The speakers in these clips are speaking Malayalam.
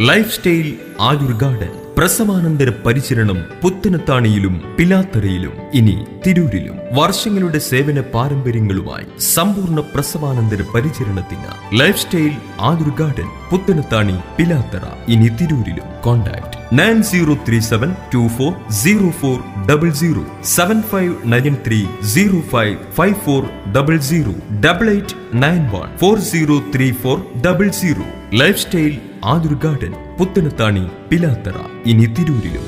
ലൈഫ് സ്റ്റൈൽ ആയുർ ഗാർഡൻ പ്രസവാനന്തര പരിചരണം പുത്തനത്താണിയിലും പിലാത്തറയിലും ഇനി തിരൂരിലും വർഷങ്ങളുടെ സേവന പാരമ്പര്യങ്ങളുമായി സമ്പൂർണ്ണ പ്രസവാനന്തര പരിചരണത്തിന് ലൈഫ് സ്റ്റൈൽ ആയുർ ഗാർഡൻ പുത്തനത്താണി പിലാത്തറ ഇനി തിരൂരിലും. കോൺടാക്ട് 9037240400 7593055400 8891403400. ലൈഫ് സ്റ്റൈൽ ആയുർ ഗാർഡൻ പുത്തനത്താണി പിലാത്തറ ഇനി തിരൂരിലും.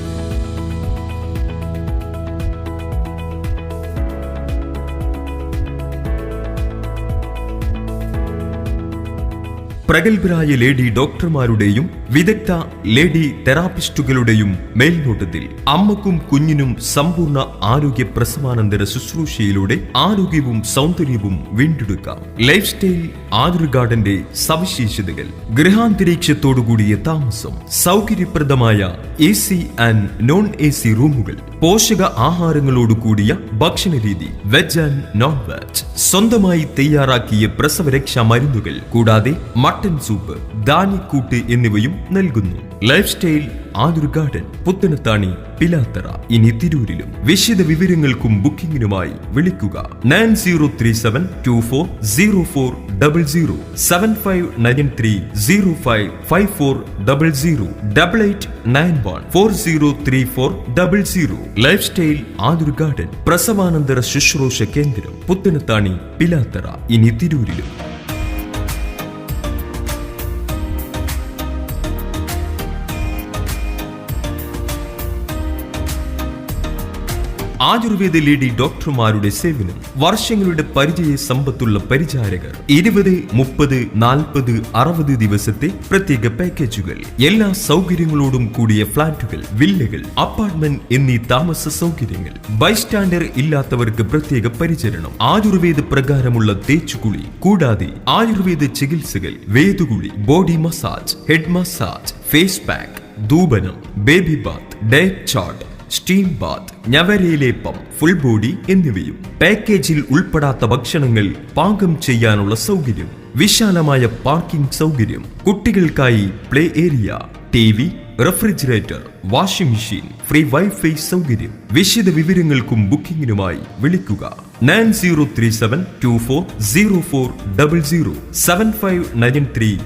പ്രഗത്ഭരായ ലേഡി ഡോക്ടർമാരുടെയും വിദഗ്ധ ലേഡി തെറാപ്പിസ്റ്റുകളുടെയും മേൽനോട്ടത്തിൽ അമ്മക്കും കുഞ്ഞിനും സമ്പൂർണ്ണ ആരോഗ്യ പ്രസവാനന്തര ശുശ്രൂഷയിലൂടെ ആരോഗ്യവും സൗന്ദര്യവും വീണ്ടെടുക്കാം. ലൈഫ് സ്റ്റൈൽ ആയുർ ഗാർഡന്റെ സവിശേഷതകൾ: ഗൃഹാന്തരീക്ഷത്തോടുകൂടിയ താമസം, സൗകര്യപ്രദമായ AC ആൻഡ് നോൺ AC റൂമുകൾ, പോഷക ആഹാരങ്ങളോട് കൂടിയ ഭക്ഷണ രീതി, വെജ് ആൻഡ് നോൺ വെജ്, സ്വന്തമായി തയ്യാറാക്കിയ പ്രസവരക്ഷാ മരുന്നുകൾ, കൂടാതെ മട്ടൻ സൂപ്പ്, ധാന്യക്കൂട്ട് എന്നിവയും നൽകുന്നു. ലൈഫ് സ്റ്റൈൽ ആയുർ ഗാർഡൻ പുത്തനത്താണി പിലാത്തറ ഇനി തിരൂരിലും. വിശദ വിവരങ്ങൾക്കും ബുക്കിംഗിനുമായി വിളിക്കുക 9037240400 7593055400 8891403400. ലൈഫ് സ്റ്റൈൽ ആയുർ ഗാർഡൻ പ്രസവാനന്തര ശുശ്രൂഷ കേന്ദ്രം പുത്തനത്താണി പിലാത്തറ ഇനി തിരൂരിലും. ആയുർവേദ ലേഡി ഡോക്ടർമാരുടെ സേവനം, വർഷങ്ങളുടെ പരിചയ സമ്പത്തുള്ള പരിചാരകർ, 20, 30, 40, 60 ദിവസത്തെ പ്രത്യേക പാക്കേജുകൾ, എല്ലാ സൗകര്യങ്ങളോടും കൂടിയ ഫ്ളാറ്റുകൾ, വില്ലകൾ, അപ്പാർട്ട്മെന്റ് എന്നീ താമസ സൗകര്യങ്ങൾ, ബൈസ്റ്റാൻഡർ ഇല്ലാത്തവർക്ക് പ്രത്യേക പരിചരണം, ആയുർവേദ പ്രകാരമുള്ള തേച്ചുകുളി, കൂടാതെ ആയുർവേദ ചികിത്സകൾ, വേദുകുളി, body massage, head massage, face pack, ധൂപനം, baby bath, diet chart, steam bath, ഞവരയിലേപ്പം, ഫുൾ ബോഡി എന്നിവയും. പാക്കേജിൽ ഉൾപ്പെടാത്ത ഭക്ഷണങ്ങൾ പാകം ചെയ്യാനുള്ള സൗകര്യം, വിശാലമായ പാർക്കിംഗ് സൗകര്യം, കുട്ടികൾക്കായി play area, TV, refrigerator, washing machine, free wifi സൗകര്യം. വിശദ വിവരങ്ങൾക്കും ബുക്കിംഗിനുമായി വിളിക്കുക 9037240400 7593